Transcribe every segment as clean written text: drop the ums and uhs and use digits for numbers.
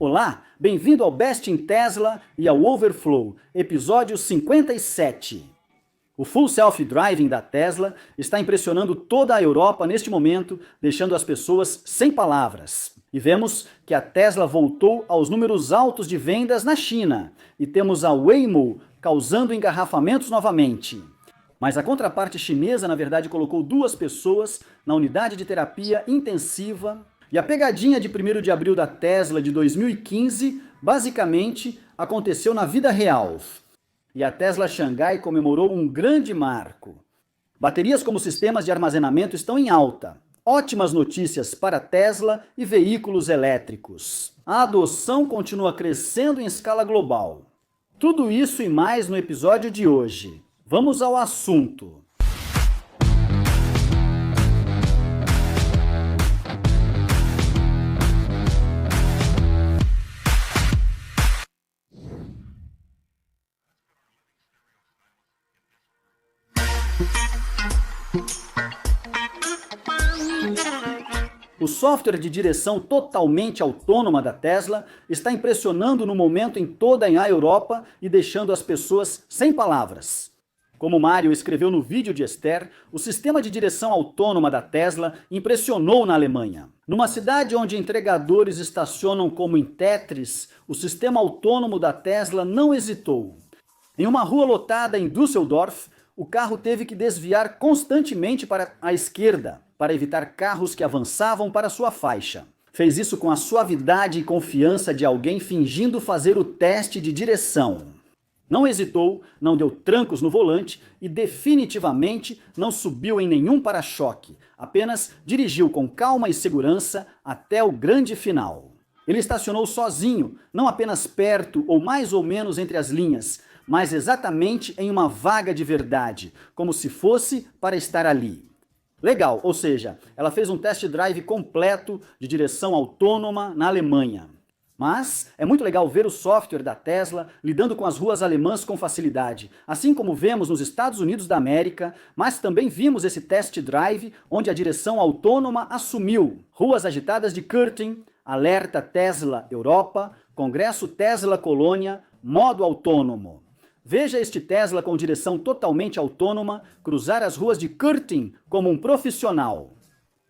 Olá, bem-vindo ao Best in Tesla e ao Overflow, episódio 57. O Full Self-Driving da Tesla está impressionando toda a Europa neste momento, deixando as pessoas sem palavras. E vemos que a Tesla voltou aos números altos de vendas na China, e temos a Waymo causando engarrafamentos novamente. Mas a contraparte chinesa, na verdade, colocou 2 pessoas na unidade de terapia intensiva. E a pegadinha de 1º de abril da Tesla de 2015, basicamente, aconteceu na vida real. E a Tesla Xangai comemorou um grande marco. Baterias como sistemas de armazenamento estão em alta. Ótimas notícias para a Tesla e veículos elétricos. A adoção continua crescendo em escala global. Tudo isso e mais no episódio de hoje. Vamos ao assunto. O software de direção totalmente autônoma da Tesla está impressionando no momento em toda a Europa e deixando as pessoas sem palavras. Como Mário escreveu no vídeo de Esther, o sistema de direção autônoma da Tesla impressionou na Alemanha. Numa cidade onde entregadores estacionam como em Tetris, o sistema autônomo da Tesla não hesitou. Em uma rua lotada em Düsseldorf, o carro teve que desviar constantemente para a esquerda, para evitar carros que avançavam para sua faixa. Fez isso com a suavidade e confiança de alguém fingindo fazer o teste de direção. Não hesitou, não deu trancos no volante e definitivamente não subiu em nenhum para-choque, apenas dirigiu com calma e segurança até o grande final. Ele estacionou sozinho, não apenas perto ou mais ou menos entre as linhas, mas exatamente em uma vaga de verdade, como se fosse para estar ali. Legal, ou seja, ela fez um test drive completo de direção autônoma na Alemanha. Mas é muito legal ver o software da Tesla lidando com as ruas alemãs com facilidade, assim como vemos nos Estados Unidos da América, mas também vimos esse test drive onde a direção autônoma assumiu. Ruas agitadas de Curtin, alerta Tesla Europa, Congresso Tesla Colônia, modo autônomo. Veja este Tesla com direção totalmente autônoma cruzar as ruas de Curtin como um profissional.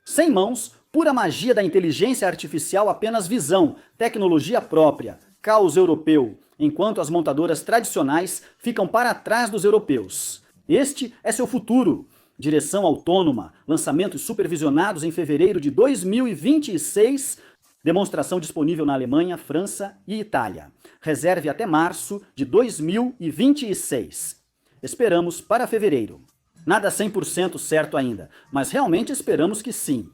Sem mãos, pura magia da inteligência artificial, apenas visão, tecnologia própria, caos europeu, enquanto as montadoras tradicionais ficam para trás dos europeus. Este é seu futuro. Direção autônoma, lançamentos supervisionados em fevereiro de 2026, demonstração disponível na Alemanha, França e Itália. Reserve até março de 2026. Esperamos para fevereiro. Nada 100% certo ainda, mas realmente esperamos que sim.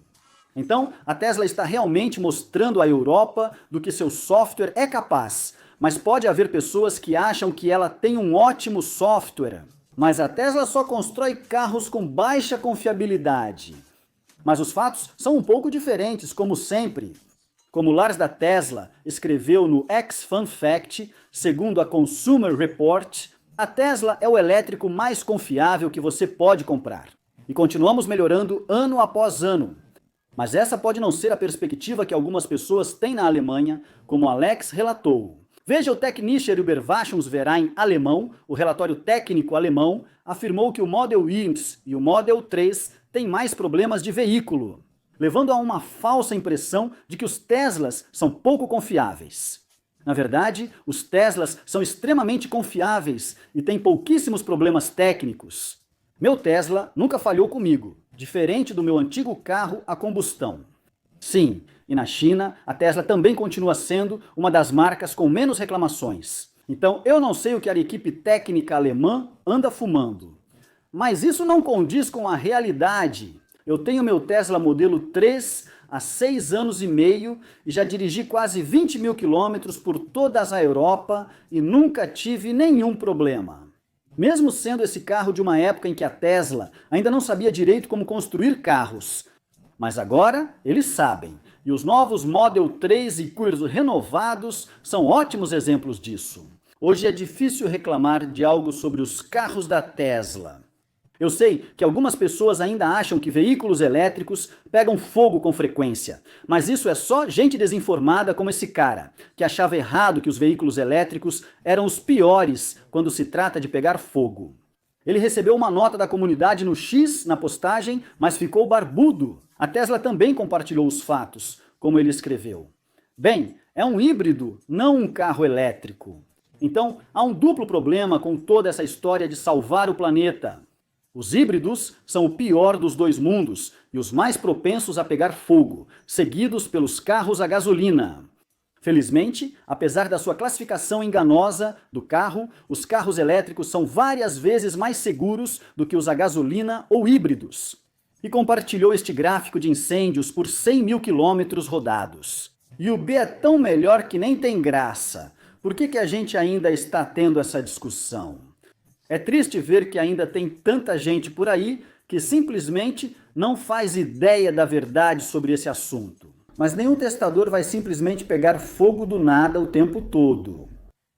Então, a Tesla está realmente mostrando à Europa do que seu software é capaz, mas pode haver pessoas que acham que ela tem um ótimo software. Mas a Tesla só constrói carros com baixa confiabilidade. Mas os fatos são um pouco diferentes, como sempre. Como Lars da Tesla escreveu no X-Fun Fact, segundo a Consumer Report, a Tesla é o elétrico mais confiável que você pode comprar. E continuamos melhorando ano após ano. Mas essa pode não ser a perspectiva que algumas pessoas têm na Alemanha, como Alex relatou. Veja o Technischer Überwachungsverein alemão, o relatório técnico alemão, afirmou que o Model Y e o Model 3 têm mais problemas de veículo, levando a uma falsa impressão de que os Teslas são pouco confiáveis. Na verdade, os Teslas são extremamente confiáveis e têm pouquíssimos problemas técnicos. Meu Tesla nunca falhou comigo, diferente do meu antigo carro a combustão. Sim, e na China, a Tesla também continua sendo uma das marcas com menos reclamações. Então, eu não sei o que a equipe técnica alemã anda fumando. Mas isso não condiz com a realidade. Eu tenho meu Tesla modelo 3 há 6 anos e meio e já dirigi quase 20 mil quilômetros por toda a Europa e nunca tive nenhum problema. Mesmo sendo esse carro de uma época em que a Tesla ainda não sabia direito como construir carros. Mas agora eles sabem, e os novos Model 3 e Curve renovados são ótimos exemplos disso. Hoje é difícil reclamar de algo sobre os carros da Tesla. Eu sei que algumas pessoas ainda acham que veículos elétricos pegam fogo com frequência, mas isso é só gente desinformada como esse cara, que achava errado que os veículos elétricos eram os piores quando se trata de pegar fogo. Ele recebeu uma nota da comunidade no X na postagem, mas ficou barbudo. A Tesla também compartilhou os fatos, como ele escreveu. Bem, é um híbrido, não um carro elétrico. Então, há um duplo problema com toda essa história de salvar o planeta. Os híbridos são o pior dos dois mundos e os mais propensos a pegar fogo, seguidos pelos carros a gasolina. Felizmente, apesar da sua classificação enganosa do carro, os carros elétricos são várias vezes mais seguros do que os a gasolina ou híbridos. E compartilhou este gráfico de incêndios por 100 mil quilômetros rodados. E o B é tão melhor que nem tem graça. Por que a gente ainda está tendo essa discussão? É triste ver que ainda tem tanta gente por aí que simplesmente não faz ideia da verdade sobre esse assunto. Mas nenhum testador vai simplesmente pegar fogo do nada o tempo todo.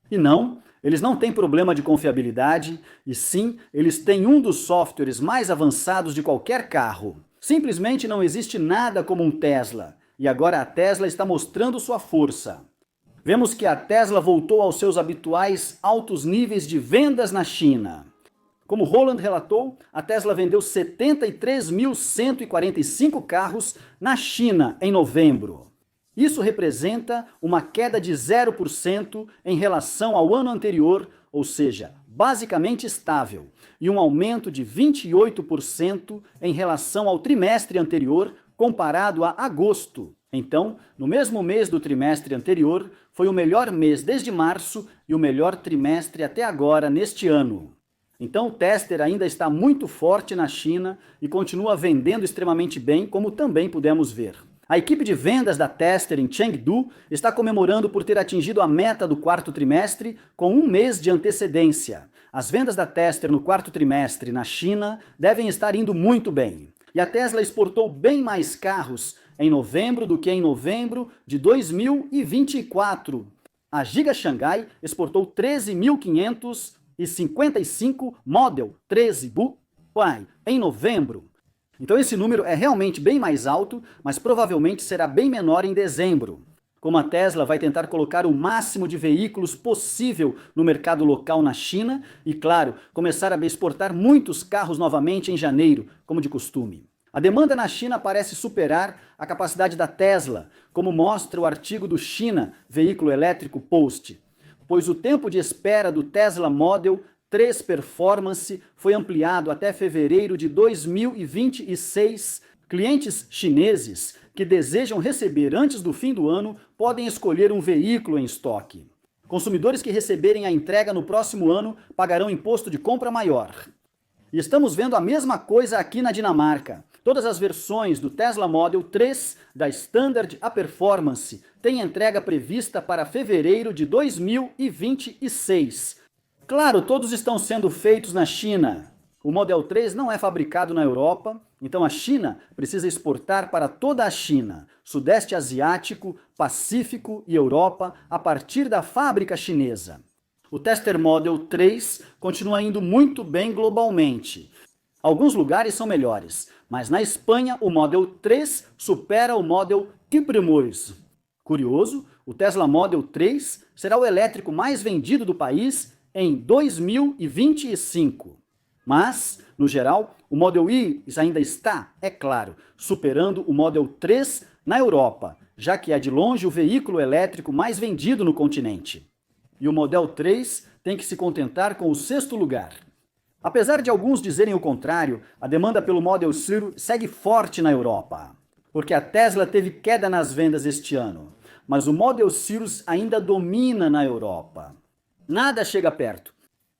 E não, eles não têm problema de confiabilidade, e sim, eles têm um dos softwares mais avançados de qualquer carro. Simplesmente não existe nada como um Tesla, e agora a Tesla está mostrando sua força. Vemos que a Tesla voltou aos seus habituais altos níveis de vendas na China. Como Roland relatou, a Tesla vendeu 73.145 carros na China em novembro. Isso representa uma queda de 0% em relação ao ano anterior, ou seja, basicamente estável, e um aumento de 28% em relação ao trimestre anterior, comparado a agosto. Então, no mesmo mês do trimestre anterior, foi o melhor mês desde março e o melhor trimestre até agora neste ano. Então o Tesla ainda está muito forte na China e continua vendendo extremamente bem, como também pudemos ver. A equipe de vendas da Tesla em Chengdu está comemorando por ter atingido a meta do quarto trimestre com um mês de antecedência. As vendas da Tesla no quarto trimestre na China devem estar indo muito bem. E a Tesla exportou bem mais carros em novembro do que em novembro de 2024. A Giga Shanghai exportou 13.555 Model 13 Buy em novembro. Então esse número é realmente bem mais alto, mas provavelmente será bem menor em dezembro. Como a Tesla vai tentar colocar o máximo de veículos possível no mercado local na China e, claro, começar a exportar muitos carros novamente em janeiro, como de costume. A demanda na China parece superar a capacidade da Tesla, como mostra o artigo do China Veículo Elétrico Post, pois o tempo de espera do Tesla Model 3 Performance foi ampliado até fevereiro de 2026. Clientes chineses que desejam receber antes do fim do ano podem escolher um veículo em estoque. Consumidores que receberem a entrega no próximo ano pagarão imposto de compra maior. E estamos vendo a mesma coisa aqui na Dinamarca. Todas as versões do Tesla Model 3 da Standard a Performance têm entrega prevista para fevereiro de 2026. Claro, todos estão sendo feitos na China. O Model 3 não é fabricado na Europa, então a China precisa exportar para toda a China, Sudeste Asiático, Pacífico e Europa a partir da fábrica chinesa. O Tesla Model 3 continua indo muito bem globalmente. Alguns lugares são melhores, mas na Espanha o Model 3 supera o Model T-Primus. Curioso, o Tesla Model 3 será o elétrico mais vendido do país em 2025. Mas, no geral, o Model Y ainda está, é claro, superando o Model 3 na Europa, já que é de longe o veículo elétrico mais vendido no continente. E o Model 3 tem que se contentar com o sexto lugar. Apesar de alguns dizerem o contrário, a demanda pelo Model Zero segue forte na Europa, porque a Tesla teve queda nas vendas este ano, mas o Model Zero ainda domina na Europa. Nada chega perto.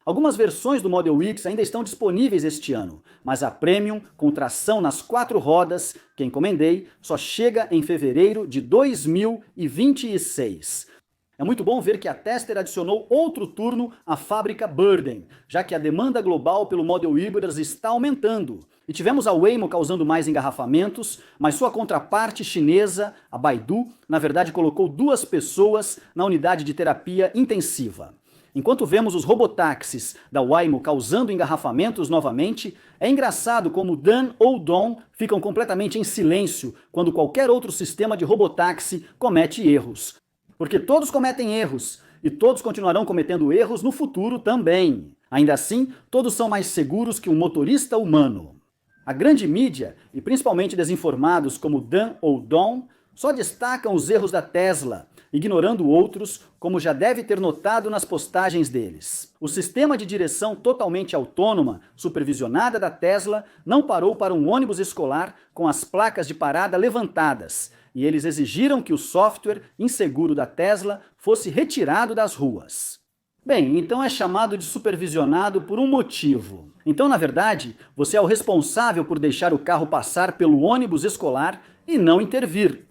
Algumas versões do Model X ainda estão disponíveis este ano, mas a Premium, com tração nas 4 rodas, que encomendei, só chega em fevereiro de 2026. É muito bom ver que a Tesla adicionou outro turno à fábrica Burden, já que a demanda global pelo Model Hybrid está aumentando. E tivemos a Waymo causando mais engarrafamentos, mas sua contraparte chinesa, a Baidu, na verdade colocou 2 pessoas na unidade de terapia intensiva. Enquanto vemos os robotáxis da Waymo causando engarrafamentos novamente, é engraçado como Dan ou Dawn ficam completamente em silêncio quando qualquer outro sistema de robotáxi comete erros. Porque todos cometem erros, e todos continuarão cometendo erros no futuro também. Ainda assim, todos são mais seguros que um motorista humano. A grande mídia, e principalmente desinformados como Dan ou Dawn, só destacam os erros da Tesla, ignorando outros, como já deve ter notado nas postagens deles. O sistema de direção totalmente autônoma, supervisionada da Tesla, não parou para um ônibus escolar com as placas de parada levantadas, e eles exigiram que o software inseguro da Tesla fosse retirado das ruas. Bem, então é chamado de supervisionado por um motivo. Então, na verdade, você é o responsável por deixar o carro passar pelo ônibus escolar e não intervir.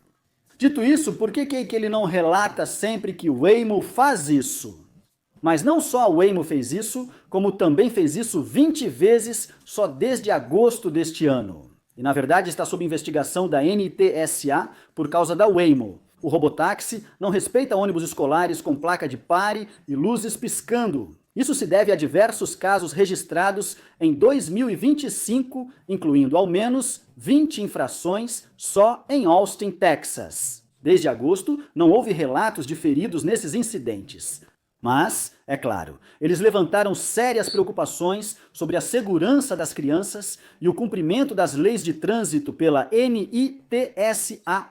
Dito isso, por que ele não relata sempre que o Waymo faz isso? Mas não só a Waymo fez isso, como também fez isso 20 vezes só desde agosto deste ano. E na verdade está sob investigação da NTSA por causa da Waymo. O robotáxi não respeita ônibus escolares com placa de pare e luzes piscando. Isso se deve a diversos casos registrados em 2025, incluindo ao menos 20 infrações só em Austin, Texas. Desde agosto, não houve relatos de feridos nesses incidentes. Mas, é claro, eles levantaram sérias preocupações sobre a segurança das crianças e o cumprimento das leis de trânsito pela NITSA.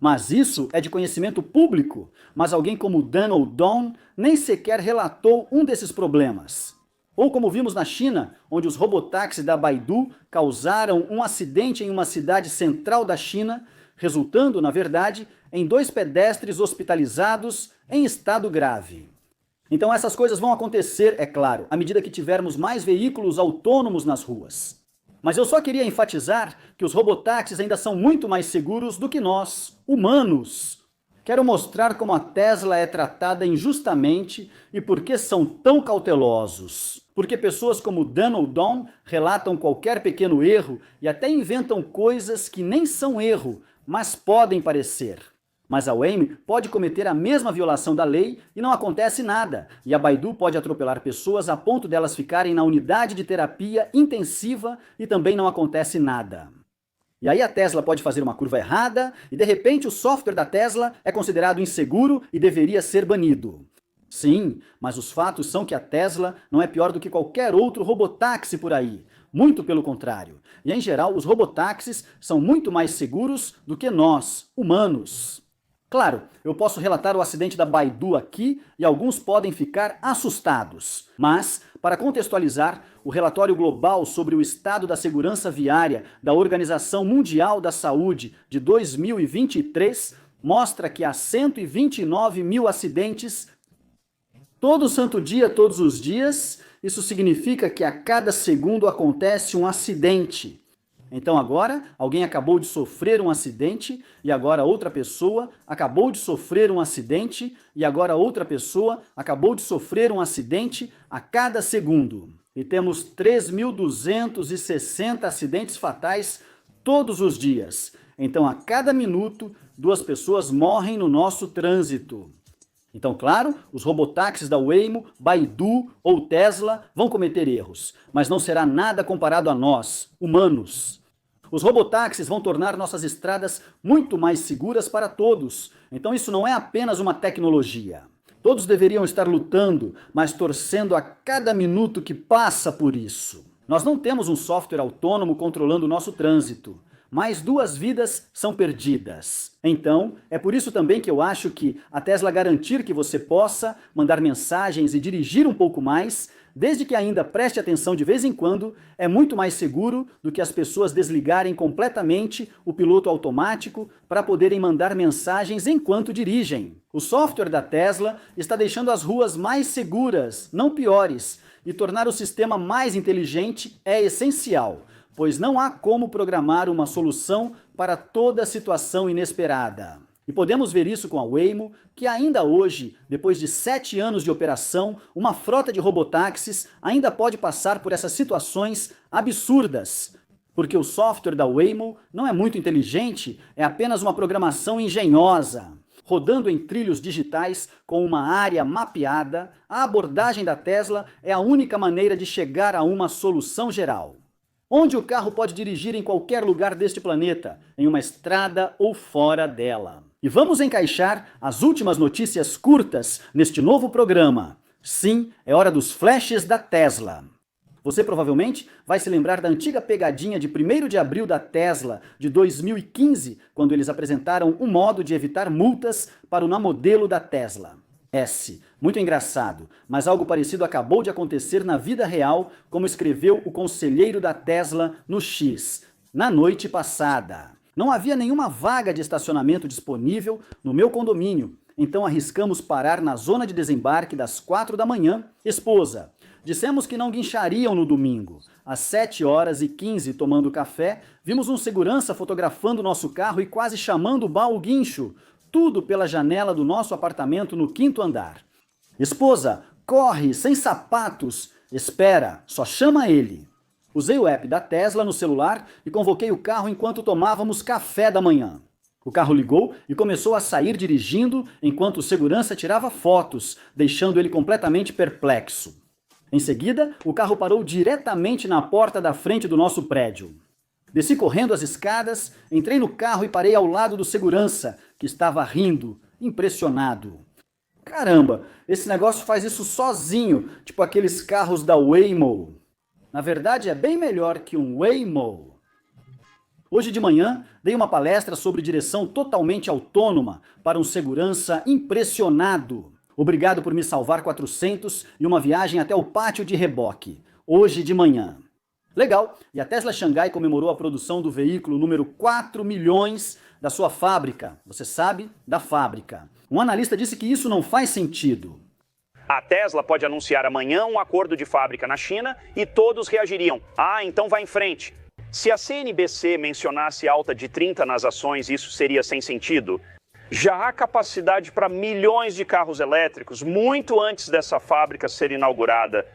Mas isso é de conhecimento público, mas alguém como Dan ou Dawn nem sequer relatou um desses problemas. Ou como vimos na China, onde os robotáxis da Baidu causaram um acidente em uma cidade central da China, resultando, na verdade, em 2 pedestres hospitalizados em estado grave. Então essas coisas vão acontecer, é claro, à medida que tivermos mais veículos autônomos nas ruas. Mas eu só queria enfatizar que os robotáxis ainda são muito mais seguros do que nós, humanos. Quero mostrar como a Tesla é tratada injustamente e por que são tão cautelosos. Porque pessoas como Dan ou Dawn relatam qualquer pequeno erro e até inventam coisas que nem são erro, mas podem parecer. Mas a Waymo pode cometer a mesma violação da lei e não acontece nada. E a Baidu pode atropelar pessoas a ponto delas ficarem na unidade de terapia intensiva e também não acontece nada. E aí a Tesla pode fazer uma curva errada e de repente o software da Tesla é considerado inseguro e deveria ser banido. Sim, mas os fatos são que a Tesla não é pior do que qualquer outro robotáxi por aí. Muito pelo contrário. E em geral os robotáxis são muito mais seguros do que nós, humanos. Claro, eu posso relatar o acidente da Baidu aqui e alguns podem ficar assustados. Mas, para contextualizar, o relatório global sobre o estado da segurança viária da Organização Mundial da Saúde de 2023 mostra que há 129 mil acidentes todo santo dia, todos os dias. Isso significa que a cada segundo acontece um acidente. Então agora, alguém acabou de sofrer um acidente, e agora outra pessoa acabou de sofrer um acidente, e agora outra pessoa acabou de sofrer um acidente a cada segundo. E temos 3.260 acidentes fatais todos os dias. Então a cada minuto, 2 pessoas morrem no nosso trânsito. Então, claro, os robotáxis da Waymo, Baidu ou Tesla vão cometer erros, mas não será nada comparado a nós, humanos. Os robotáxis vão tornar nossas estradas muito mais seguras para todos. Então isso não é apenas uma tecnologia. Todos deveriam estar lutando, mas torcendo a cada minuto que passa por isso. Nós não temos um software autônomo controlando o nosso trânsito. Mais 2 vidas são perdidas. Então, é por isso também que eu acho que a Tesla garantir que você possa mandar mensagens e dirigir um pouco mais, desde que ainda preste atenção de vez em quando, é muito mais seguro do que as pessoas desligarem completamente o piloto automático para poderem mandar mensagens enquanto dirigem. O software da Tesla está deixando as ruas mais seguras, não piores, e tornar o sistema mais inteligente é essencial, pois não há como programar uma solução para toda situação inesperada. E podemos ver isso com a Waymo, que ainda hoje, depois de 7 anos de operação, uma frota de robotáxis ainda pode passar por essas situações absurdas. Porque o software da Waymo não é muito inteligente, é apenas uma programação engenhosa. rodando em trilhos digitais com uma área mapeada, a abordagem da Tesla é a única maneira de chegar a uma solução geral. Onde o carro pode dirigir em qualquer lugar deste planeta, em uma estrada ou fora dela. E vamos encaixar as últimas notícias curtas neste novo programa. Sim, é hora dos flashes da Tesla. Você provavelmente vai se lembrar da antiga pegadinha de 1º de abril da Tesla, de 2015, quando eles apresentaram um modo de evitar multas para o na modelo da Tesla. Muito engraçado, mas algo parecido acabou de acontecer na vida real, como escreveu o conselheiro da Tesla no X, na noite passada. Não havia nenhuma vaga de estacionamento disponível no meu condomínio, então arriscamos parar na zona de desembarque das 4 da manhã. Esposa, dissemos que não guinchariam no domingo. Às 7h15, tomando café, vimos um segurança fotografando nosso carro e quase chamando o baú guincho. Tudo pela janela do nosso apartamento no 5º andar. Esposa, corre, sem sapatos. Espera, só chama ele. Usei o app da Tesla no celular e convoquei o carro enquanto tomávamos café da manhã. O carro ligou e começou a sair dirigindo enquanto o segurança tirava fotos, deixando ele completamente perplexo. Em seguida, o carro parou diretamente na porta da frente do nosso prédio. Desci correndo as escadas, entrei no carro e parei ao lado do segurança, que estava rindo, impressionado. Caramba, esse negócio faz isso sozinho, tipo aqueles carros da Waymo. Na verdade, é bem melhor que um Waymo. Hoje de manhã, dei uma palestra sobre direção totalmente autônoma para um segurança impressionado. Obrigado por me salvar 400 e uma viagem até o pátio de reboque. Hoje de manhã. Legal, e a Tesla Xangai comemorou a produção do veículo número 4 milhões da sua fábrica. Você sabe, da fábrica. Um analista disse que isso não faz sentido. A Tesla pode anunciar amanhã um acordo de fábrica na China e todos reagiriam. Ah, então vai em frente. Se a CNBC mencionasse alta de 30 nas ações, isso seria sem sentido? Já há capacidade para milhões de carros elétricos muito antes dessa fábrica ser inaugurada.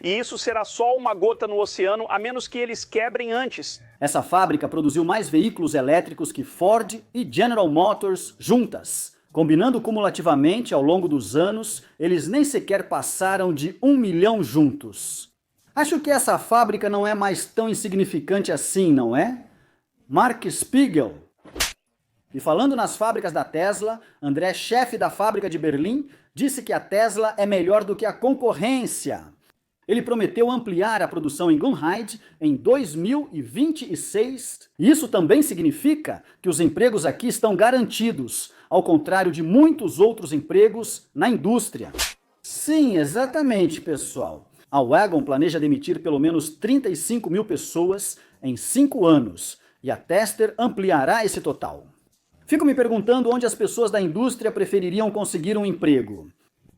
E isso será só uma gota no oceano, a menos que eles quebrem antes. Essa fábrica produziu mais veículos elétricos que Ford e General Motors juntas. Combinando cumulativamente ao longo dos anos, eles nem sequer passaram de 1 milhão juntos. Acho que essa fábrica não é mais tão insignificante assim, não é? Mark Spiegel. E falando nas fábricas da Tesla, André, chefe da fábrica de Berlim, disse que a Tesla é melhor do que a concorrência. Ele prometeu ampliar a produção em Grünheide em 2026. Isso também significa que os empregos aqui estão garantidos, ao contrário de muitos outros empregos na indústria. Sim, exatamente, pessoal. A Wagon planeja demitir pelo menos 35 mil pessoas em 5 anos, e a Tester ampliará esse total. Fico me perguntando onde as pessoas da indústria prefeririam conseguir um emprego.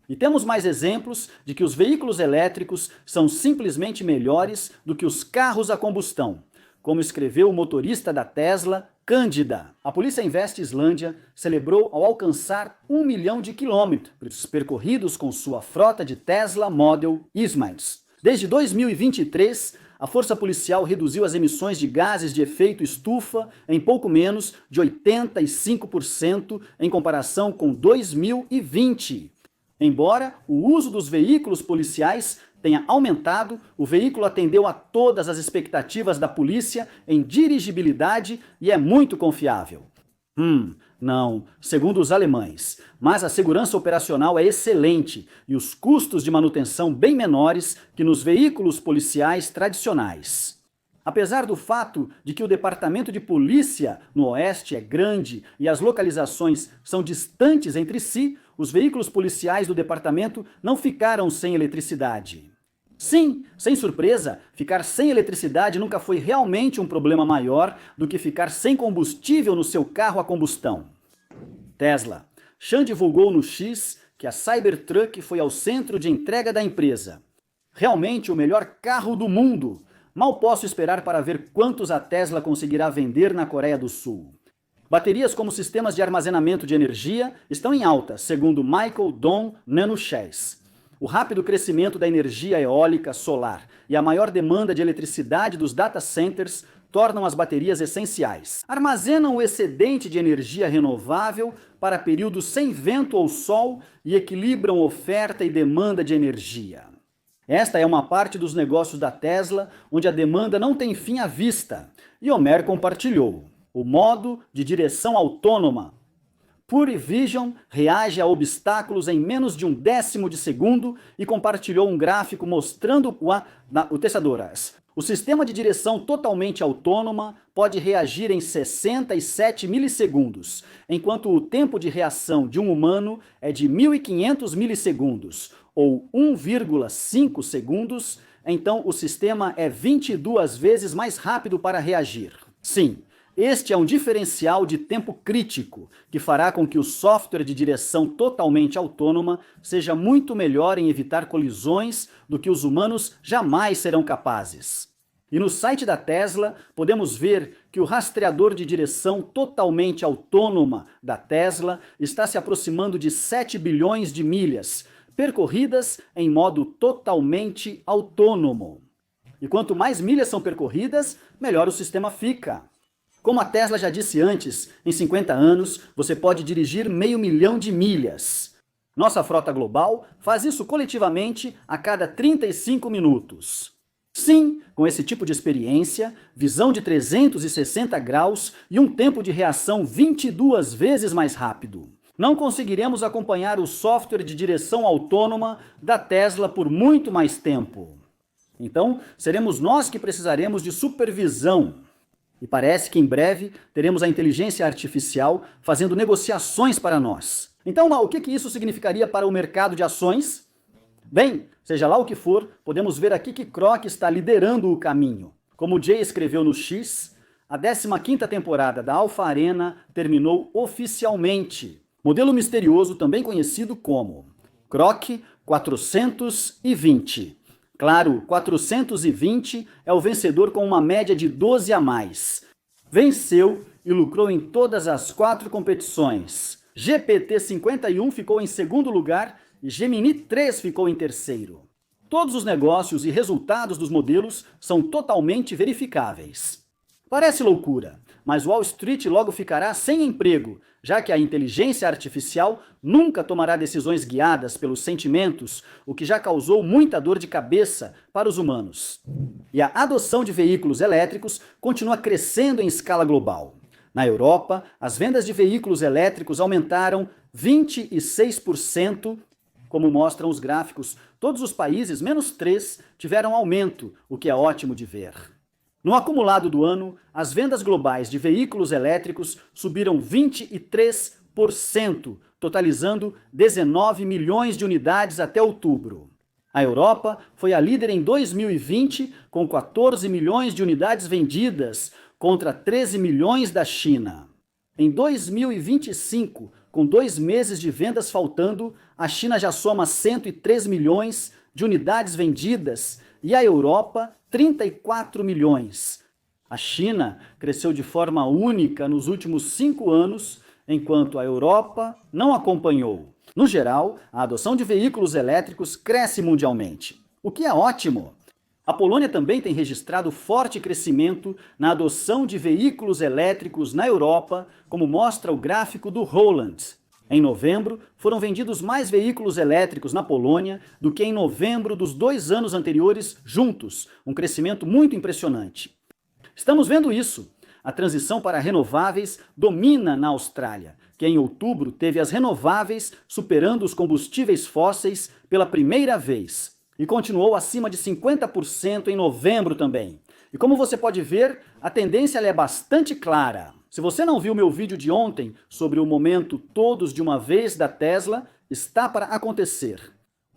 E temos mais exemplos de que os veículos elétricos são simplesmente melhores do que os carros a combustão, como escreveu o motorista da Tesla, Cândida. A Polícia Invest Islândia celebrou ao alcançar 1 milhão de quilômetros percorridos com sua frota de Tesla Model Ismails. Desde 2023, a força policial reduziu as emissões de gases de efeito estufa em pouco menos de 85% em comparação com 2020. Embora o uso dos veículos policiais tenha aumentado, o veículo atendeu a todas as expectativas da polícia em dirigibilidade e é muito confiável. Não, segundo os alemães. Mas a segurança operacional é excelente e os custos de manutenção bem menores que nos veículos policiais tradicionais. Apesar do fato de que o departamento de polícia no Oeste é grande e as localizações são distantes entre si, os veículos policiais do departamento não ficaram sem eletricidade. Sim, sem surpresa, ficar sem eletricidade nunca foi realmente um problema maior do que ficar sem combustível no seu carro a combustão. Tesla. Chan divulgou no X que a Cybertruck foi ao centro de entrega da empresa. Realmente o melhor carro do mundo. Mal posso esperar para ver quantos a Tesla conseguirá vender na Coreia do Sul. Baterias como sistemas de armazenamento de energia estão em alta, segundo Michael Dong Nanuchais. O rápido crescimento da energia eólica solar e a maior demanda de eletricidade dos data centers tornam as baterias essenciais. Armazenam o excedente de energia renovável para períodos sem vento ou sol e equilibram oferta e demanda de energia. Esta é uma parte dos negócios da Tesla, onde a demanda não tem fim à vista. E Homer compartilhou o modo de direção autônoma. Pure Vision reage a obstáculos em menos de 1/10 de segundo e compartilhou um gráfico mostrando o testadoras. O sistema de direção totalmente autônoma pode reagir em 67 milissegundos, enquanto o tempo de reação de um humano é de 1.500 milissegundos, ou 1,5 segundos, então o sistema é 22 vezes mais rápido para reagir. Sim, este é um diferencial de tempo crítico, que fará com que o software de direção totalmente autônoma seja muito melhor em evitar colisões do que os humanos jamais serão capazes. E no site da Tesla, podemos ver que o rastreador de direção totalmente autônoma da Tesla está se aproximando de 7 bilhões de milhas, percorridas em modo totalmente autônomo. E quanto mais milhas são percorridas, melhor o sistema fica. Como a Tesla já disse antes, em 50 anos você pode dirigir 500 mil de milhas. Nossa frota global faz isso coletivamente a cada 35 minutos. Sim, com esse tipo de experiência, visão de 360 graus e um tempo de reação 22 vezes mais rápido. Não conseguiremos acompanhar o software de direção autônoma da Tesla por muito mais tempo. Então, seremos nós que precisaremos de supervisão. E parece que em breve teremos a inteligência artificial fazendo negociações para nós. Então, o que isso significaria para o mercado de ações? Bem, seja lá o que for, podemos ver aqui que Kroc está liderando o caminho. Como o Jay escreveu no X, a 15ª temporada da Alpha Arena terminou oficialmente. Modelo misterioso, também conhecido como Kroc 420. Claro, 420 é o vencedor com uma média de 12 a mais. Venceu e lucrou em todas as 4 competições. GPT-51 ficou em segundo lugar e Gemini 3 ficou em terceiro. Todos os negócios e resultados dos modelos são totalmente verificáveis. Parece loucura, mas Wall Street logo ficará sem emprego, já que a inteligência artificial nunca tomará decisões guiadas pelos sentimentos, o que já causou muita dor de cabeça para os humanos. E a adoção de veículos elétricos continua crescendo em escala global. Na Europa, as vendas de veículos elétricos aumentaram 26%, como mostram os gráficos. Todos os países, menos 3, tiveram aumento, o que é ótimo de ver. No acumulado do ano, as vendas globais de veículos elétricos subiram 23%, totalizando 19 milhões de unidades até outubro. A Europa foi a líder em 2020, com 14 milhões de unidades vendidas, contra 13 milhões da China. Em 2025, com 2 meses de vendas faltando, a China já soma 103 milhões de unidades vendidas e a Europa 34 milhões. A China cresceu de forma única nos últimos 5 anos, enquanto a Europa não acompanhou. No geral, a adoção de veículos elétricos cresce mundialmente, o que é ótimo. A Polônia também tem registrado forte crescimento na adoção de veículos elétricos na Europa, como mostra o gráfico do Roland. Em novembro, foram vendidos mais veículos elétricos na Polônia do que em novembro dos 2 anos anteriores juntos, um crescimento muito impressionante. Estamos vendo isso. A transição para renováveis domina na Austrália, que em outubro teve as renováveis superando os combustíveis fósseis pela primeira vez, e continuou acima de 50% em novembro também. E como você pode ver, a tendência é bastante clara. Se você não viu meu vídeo de ontem sobre o momento todos de uma vez da Tesla, está para acontecer.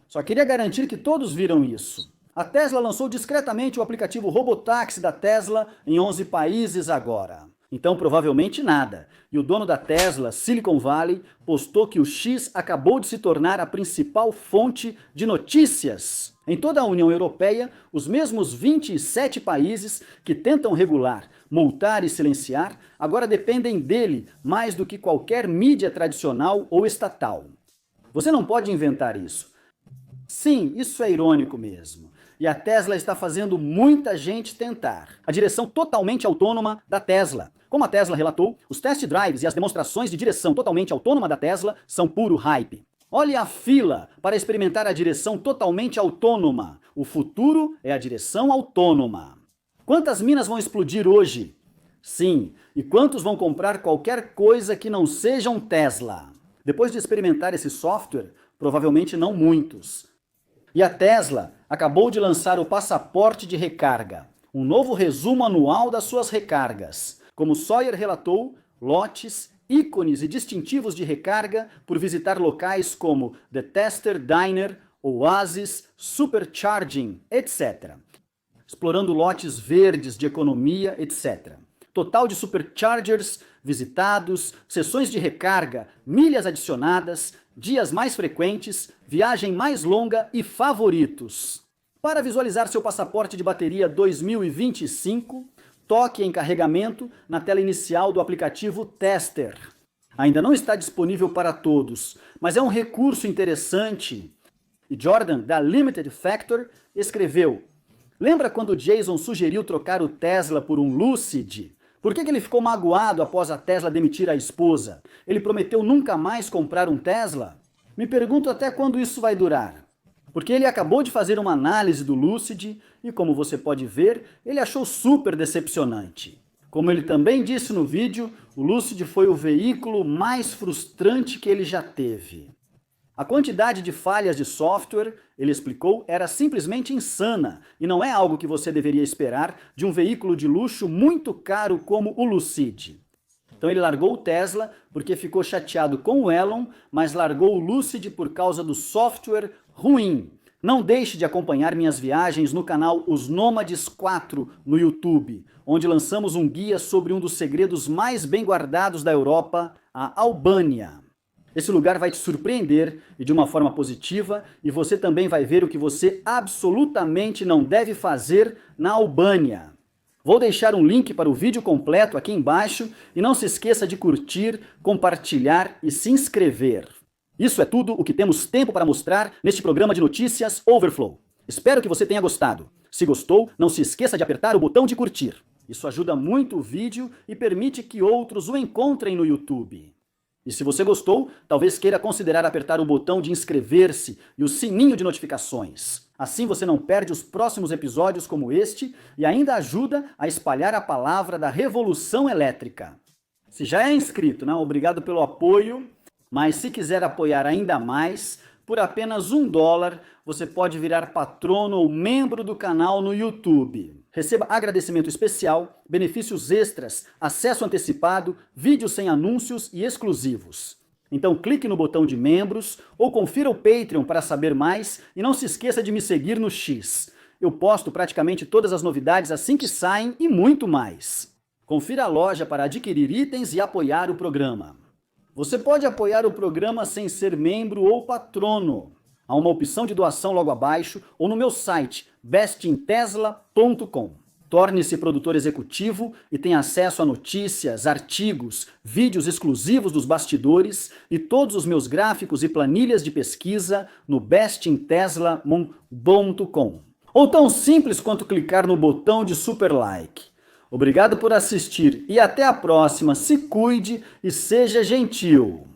Só queria garantir que todos viram isso. A Tesla lançou discretamente o aplicativo Robotaxi da Tesla em 11 países agora. Então provavelmente nada. E o dono da Tesla, Silicon Valley, postou que o X acabou de se tornar a principal fonte de notícias. Em toda a União Europeia, os mesmos 27 países que tentam regular, multar e silenciar, agora dependem dele mais do que qualquer mídia tradicional ou estatal. Você não pode inventar isso. Sim, isso é irônico mesmo. e a Tesla está fazendo muita gente tentar. A direção totalmente autônoma da Tesla. Como a Tesla relatou, os test drives e as demonstrações de direção totalmente autônoma da Tesla são puro hype. Olhe a fila para experimentar a direção totalmente autônoma. O futuro é a direção autônoma. Quantas minas vão explodir hoje? Sim, e quantos vão comprar qualquer coisa que não seja um Tesla? Depois de experimentar esse software, provavelmente não muitos. E a Tesla acabou de lançar o passaporte de recarga, um novo resumo anual das suas recargas. Como Sawyer relatou, lotes, ícones e distintivos de recarga por visitar locais como The Tester Diner, Oasis, Supercharging, etc. Explorando lotes verdes de economia, etc. Total de superchargers visitados, sessões de recarga, milhas adicionadas, dias mais frequentes, viagem mais longa e favoritos. Para visualizar seu passaporte de bateria 2025, toque em carregamento na tela inicial do aplicativo Tester. Ainda não está disponível para todos, mas é um recurso interessante. E Jordan, da Limited Factor, escreveu: lembra quando Jason sugeriu trocar o Tesla por um Lucid? Por que ele ficou magoado após a Tesla demitir a esposa? Ele prometeu nunca mais comprar um Tesla? Me pergunto até quando isso vai durar. Porque ele acabou de fazer uma análise do Lucid e, como você pode ver, ele achou super decepcionante. Como ele também disse no vídeo, o Lucid foi o veículo mais frustrante que ele já teve. A quantidade de falhas de software, ele explicou, era simplesmente insana e não é algo que você deveria esperar de um veículo de luxo muito caro como o Lucid. Então ele largou o Tesla porque ficou chateado com o Elon, mas largou o Lucid por causa do software ruim. Não deixe de acompanhar minhas viagens no canal Os Nômades 4 no YouTube, onde lançamos um guia sobre um dos segredos mais bem guardados da Europa, a Albânia. Esse lugar vai te surpreender e de uma forma positiva, e você também vai ver o que você absolutamente não deve fazer na Albânia. Vou deixar um link para o vídeo completo aqui embaixo e não se esqueça de curtir, compartilhar e se inscrever. Isso é tudo o que temos tempo para mostrar neste programa de notícias Overflow. Espero que você tenha gostado. Se gostou, não se esqueça de apertar o botão de curtir. Isso ajuda muito o vídeo e permite que outros o encontrem no YouTube. E se você gostou, talvez queira considerar apertar o botão de inscrever-se e o sininho de notificações. Assim você não perde os próximos episódios como este e ainda ajuda a espalhar a palavra da revolução elétrica. Se já é inscrito, obrigado pelo apoio, mas se quiser apoiar ainda mais, por apenas $1, você pode virar patrono ou membro do canal no YouTube. Receba agradecimento especial, benefícios extras, acesso antecipado, vídeos sem anúncios e exclusivos. Então clique no botão de membros ou confira o Patreon para saber mais e não se esqueça de me seguir no X. Eu posto praticamente todas as novidades assim que saem e muito mais. Confira a loja para adquirir itens e apoiar o programa. Você pode apoiar o programa sem ser membro ou patrono. Há uma opção de doação logo abaixo ou no meu site bestinTesla.com. Torne-se produtor executivo e tenha acesso a notícias, artigos, vídeos exclusivos dos bastidores e todos os meus gráficos e planilhas de pesquisa no bestinTesla.com. Ou tão simples quanto clicar no botão de super like. Obrigado por assistir e até a próxima. Se cuide e seja gentil.